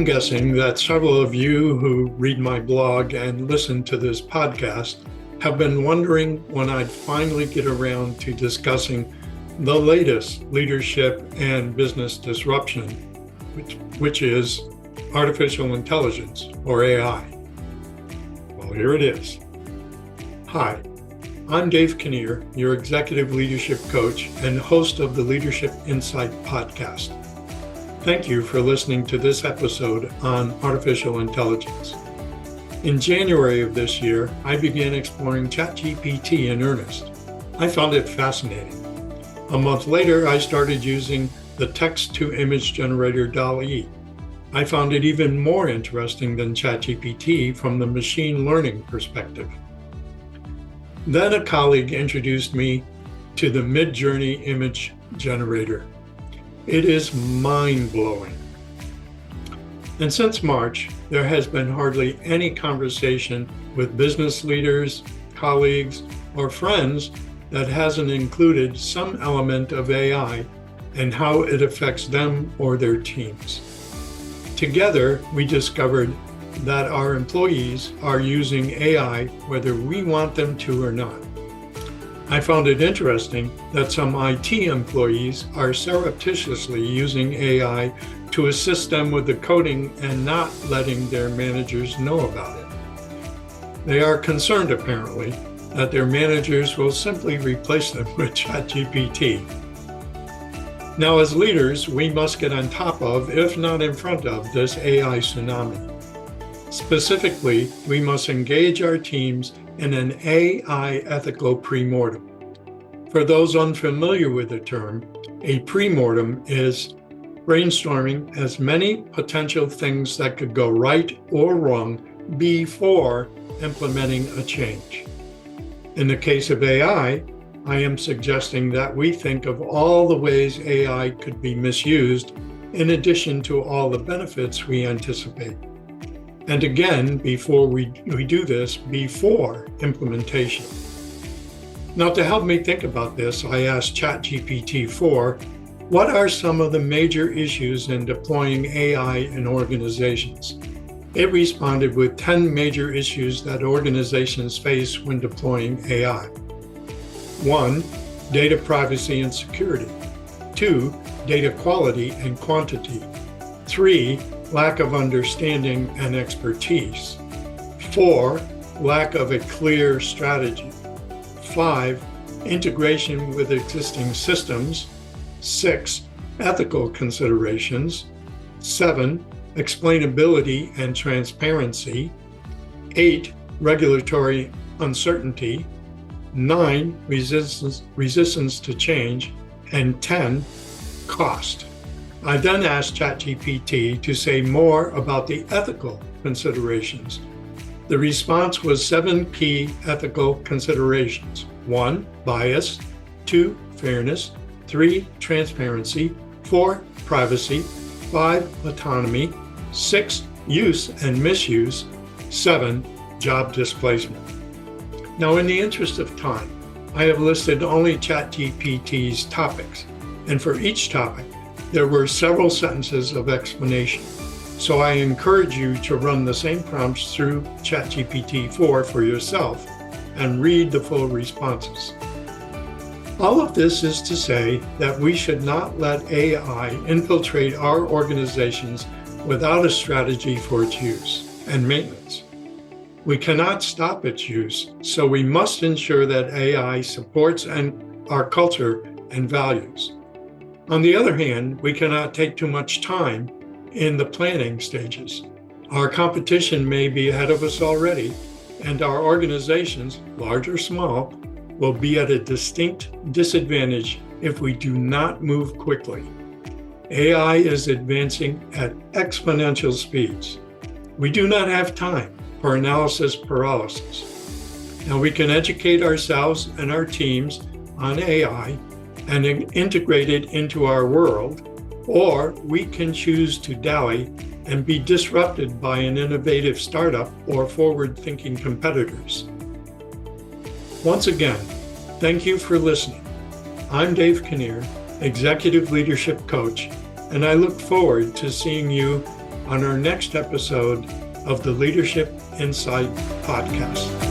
guessing that several of you who read my blog and listen to this podcast have been wondering when I'd finally get around to discussing the latest leadership and business disruption, which is artificial intelligence, or AI. Well, here it is. Hi, I'm Dave Kinnear, your executive leadership coach and host of the Leadership Insight podcast. Thank you for listening to this episode on artificial intelligence. In January of this year, I began exploring ChatGPT in earnest. I found it fascinating. A month later, I started using the text-to-image generator DALL-E. I found it even more interesting than ChatGPT from the machine learning perspective. Then a colleague introduced me to the Midjourney image generator. It is mind-blowing. And since March, there has been hardly any conversation with business leaders, colleagues, or friends that hasn't included some element of AI and how it affects them or their teams. Together, we discovered that our employees are using AI whether we want them to or not. I found it interesting that some IT employees are surreptitiously using AI to assist them with the coding and not letting their managers know about it. They are concerned, apparently, that their managers will simply replace them with ChatGPT. Now, as leaders, we must get on top of, if not in front of, this AI tsunami. Specifically, we must engage our teams in an AI ethical premortem. For those unfamiliar with the term, a premortem is brainstorming as many potential things that could go right or wrong before implementing a change. In the case of AI, I am suggesting that we think of all the ways AI could be misused in addition to all the benefits we anticipate. And again, before we do this, before implementation. Now, to help me think about this, I asked ChatGPT-4, what are some of the major issues in deploying AI in organizations? It responded with 10 major issues that organizations face when deploying AI. 1, data privacy and security. 2, data quality and quantity. 3, lack of understanding and expertise. 4, lack of a clear strategy. 5, integration with existing systems. 6, ethical considerations. 7, explainability and transparency. 8, regulatory uncertainty. 9, resistance to change. And 10, cost. I then asked ChatGPT to say more about the ethical considerations. The response was 7 key ethical considerations. 1, bias. 2, fairness. 3, transparency. 4, privacy. 5, autonomy. 6, use and misuse. 7, job displacement. Now, in the interest of time, I have listed only ChatGPT's topics, and for each topic, there were several sentences of explanation. So I encourage you to run the same prompts through ChatGPT-4 for yourself and read the full responses. All of this is to say that we should not let AI infiltrate our organizations without a strategy for its use and maintenance. We cannot stop its use, so we must ensure that AI supports our culture and values. On the other hand, we cannot take too much time in the planning stages. Our competition may be ahead of us already, and our organizations, large or small, will be at a distinct disadvantage if we do not move quickly. AI is advancing at exponential speeds. We do not have time for analysis paralysis. Now, we can educate ourselves and our teams on AI and integrate it into our world, or we can choose to dally and be disrupted by an innovative startup or forward-thinking competitors. Once again, thank you for listening. I'm Dave Kinnear, Executive Leadership Coach, and I look forward to seeing you on our next episode of the Leadership Insight podcast.